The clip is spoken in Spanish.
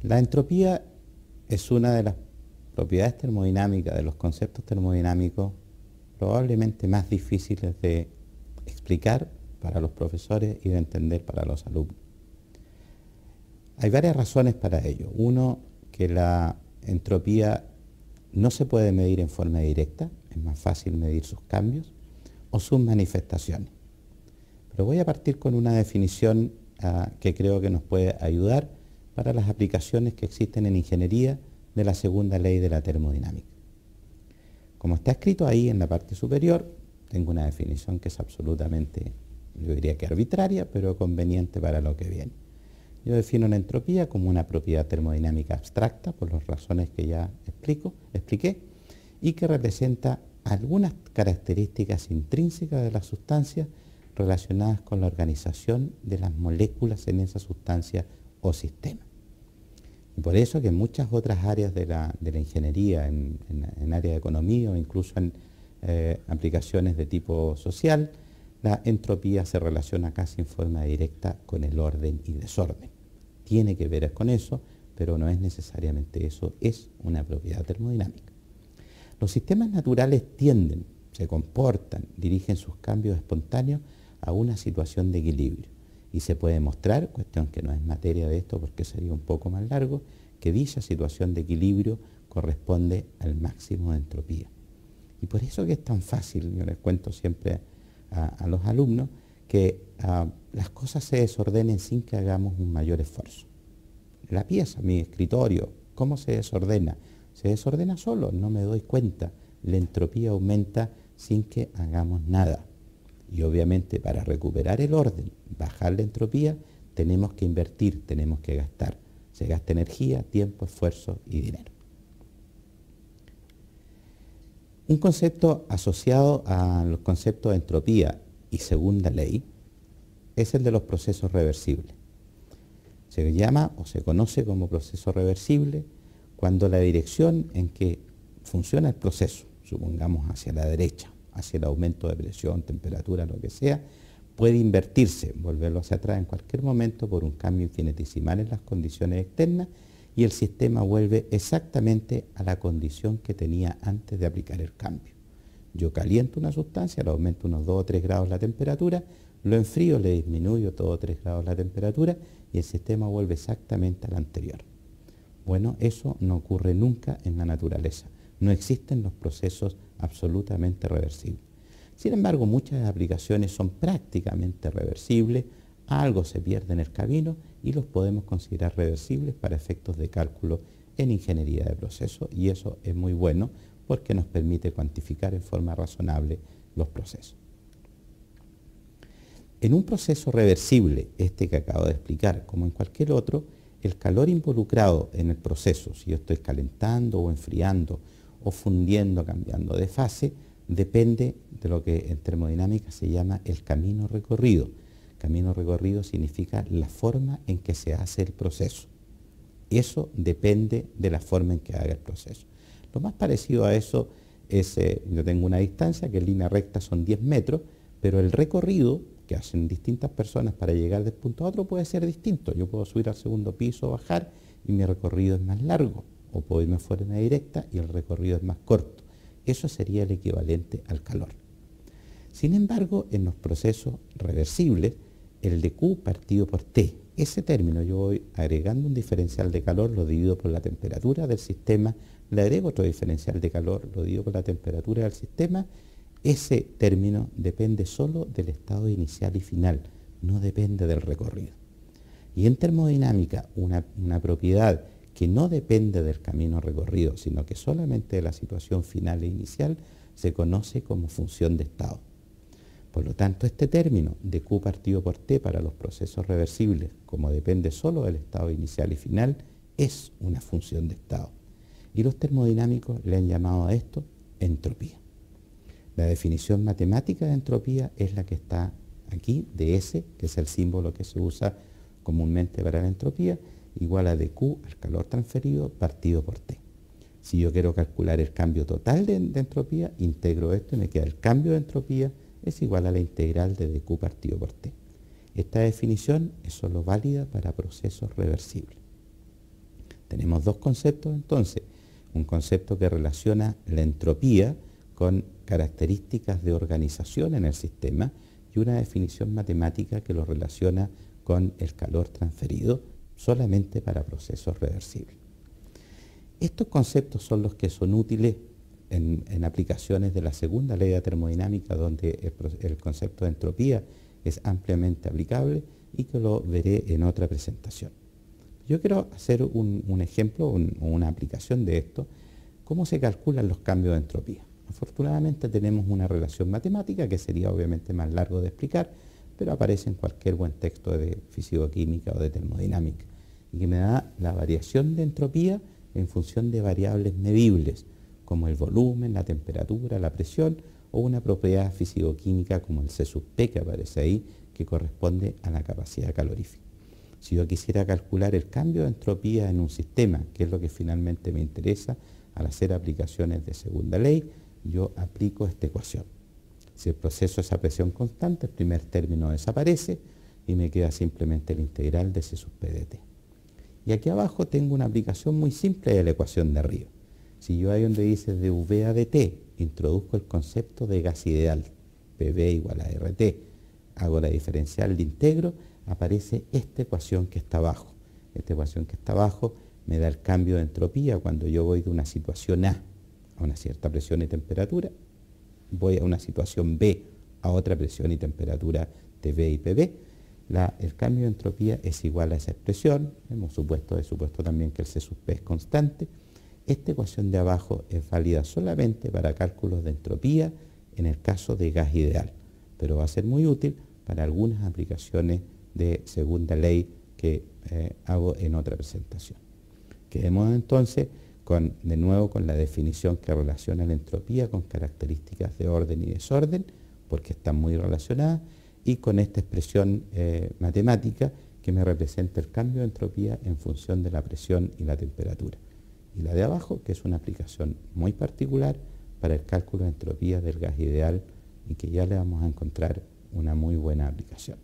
La entropía es una de las propiedades termodinámicas, de los conceptos termodinámicos probablemente más difíciles de explicar para los profesores y de entender para los alumnos. Hay varias razones para ello. Uno, que la entropía no se puede medir en forma directa, es más fácil medir sus cambios o sus manifestaciones. Pero voy a partir con una definición que creo que nos puede ayudar para las aplicaciones que existen en ingeniería de la segunda ley de la termodinámica. Como está escrito ahí en la parte superior, tengo una definición que es absolutamente, yo diría que arbitraria, pero conveniente para lo que viene. Yo defino la entropía como una propiedad termodinámica abstracta, por las razones que ya expliqué, y que representa algunas características intrínsecas de las sustancias relacionadas con la organización de las moléculas en esa sustancia o sistema. Y por eso que en muchas otras áreas de la ingeniería, en área de economía o incluso en aplicaciones de tipo social, la entropía se relaciona casi en forma directa con el orden y desorden. Tiene que ver con eso, pero no es necesariamente eso, es una propiedad termodinámica. Los sistemas naturales tienden, se comportan, dirigen sus cambios espontáneos a una situación de equilibrio. Y se puede mostrar, cuestión que no es materia de esto porque sería un poco más largo, que dicha situación de equilibrio corresponde al máximo de entropía. Y por eso que es tan fácil, yo les cuento siempre a los alumnos, que las cosas se desordenen sin que hagamos un mayor esfuerzo. La pieza, mi escritorio, ¿cómo se desordena? Se desordena solo, no me doy cuenta. La entropía aumenta sin que hagamos nada. Y obviamente para recuperar el orden, bajar la entropía, tenemos que invertir, tenemos que gastar. Se gasta energía, tiempo, esfuerzo y dinero. Un concepto asociado a los conceptos de entropía y segunda ley es el de los procesos reversibles. Se llama o se conoce como proceso reversible cuando la dirección en que funciona el proceso, supongamos hacia la derecha, hacia el aumento de presión, temperatura, lo que sea, puede invertirse, volverlo hacia atrás en cualquier momento por un cambio infinitesimal en las condiciones externas y el sistema vuelve exactamente a la condición que tenía antes de aplicar el cambio. Yo caliento una sustancia, le aumento unos 2 o 3 grados la temperatura, lo enfrío, le disminuyo 2 o 3 grados la temperatura y el sistema vuelve exactamente a la anterior. Bueno, eso no ocurre nunca en la naturaleza. No existen los procesos absolutamente reversibles. Sin embargo, muchas aplicaciones son prácticamente reversibles, algo se pierde en el camino y los podemos considerar reversibles para efectos de cálculo en ingeniería de procesos y eso es muy bueno porque nos permite cuantificar en forma razonable los procesos. En un proceso reversible, este que acabo de explicar, como en cualquier otro, el calor involucrado en el proceso, si yo estoy calentando o enfriando o fundiendo, cambiando de fase, depende de lo que en termodinámica se llama el camino recorrido. Camino recorrido significa la forma en que se hace el proceso. Eso depende de la forma en que haga el proceso. Lo más parecido a eso es, yo tengo una distancia que en línea recta son 10 metros, pero el recorrido que hacen distintas personas para llegar del punto a otro puede ser distinto. Yo puedo subir al segundo piso, bajar y mi recorrido es más largo. O puedo irme fuera en una directa y el recorrido es más corto. Eso sería el equivalente al calor. Sin embargo, en los procesos reversibles, el de Q partido por T, ese término yo voy agregando un diferencial de calor, lo divido por la temperatura del sistema, le agrego otro diferencial de calor, lo divido por la temperatura del sistema, ese término depende solo del estado inicial y final, no depende del recorrido. Y en termodinámica, una propiedad que no depende del camino recorrido, sino que solamente de la situación final e inicial, se conoce como función de estado. Por lo tanto, este término de Q partido por T para los procesos reversibles, como depende solo del estado inicial y final, es una función de estado. Y los termodinámicos le han llamado a esto entropía. La definición matemática de entropía es la que está aquí, de S, que es el símbolo que se usa comúnmente para la entropía, igual a dQ, el calor transferido, partido por T. Si yo quiero calcular el cambio total de entropía, integro esto y me queda el cambio de entropía es igual a la integral de dQ partido por T. Esta definición es solo válida para procesos reversibles. Tenemos dos conceptos entonces, un concepto que relaciona la entropía con características de organización en el sistema y una definición matemática que lo relaciona con el calor transferido solamente para procesos reversibles. Estos conceptos son los que son útiles en aplicaciones de la segunda ley de termodinámica, donde el concepto de entropía es ampliamente aplicable y que lo veré en otra presentación. Yo quiero hacer un ejemplo, una aplicación de esto, cómo se calculan los cambios de entropía. Afortunadamente tenemos una relación matemática que sería obviamente más largo de explicar, pero aparece en cualquier buen texto de fisicoquímica o de termodinámica, y que me da la variación de entropía en función de variables medibles, como el volumen, la temperatura, la presión, o una propiedad fisicoquímica como el C sub P que aparece ahí, que corresponde a la capacidad calorífica. Si yo quisiera calcular el cambio de entropía en un sistema, que es lo que finalmente me interesa al hacer aplicaciones de segunda ley, yo aplico esta ecuación. Si el proceso es a presión constante, el primer término desaparece y me queda simplemente la integral de C sub P de T. Y aquí abajo tengo una aplicación muy simple de la ecuación de arriba. Si yo ahí donde dice de V a dt, introduzco el concepto de gas ideal, PV igual a RT, hago la diferencial de integro, aparece esta ecuación que está abajo. Esta ecuación que está abajo me da el cambio de entropía cuando yo voy de una situación A a una cierta presión y temperatura, voy a una situación B a otra presión y temperatura TV y PV. El cambio de entropía es igual a esa expresión. Hemos supuesto también que el C sub P es constante. Esta ecuación de abajo es válida solamente para cálculos de entropía en el caso de gas ideal, pero va a ser muy útil para algunas aplicaciones de segunda ley que hago en otra presentación. Quedemos entonces de nuevo con la definición que relaciona la entropía con características de orden y desorden, porque están muy relacionadas, y con esta expresión matemática que me representa el cambio de entropía en función de la presión y la temperatura. Y la de abajo, que es una aplicación muy particular para el cálculo de entropía del gas ideal y que ya le vamos a encontrar una muy buena aplicación.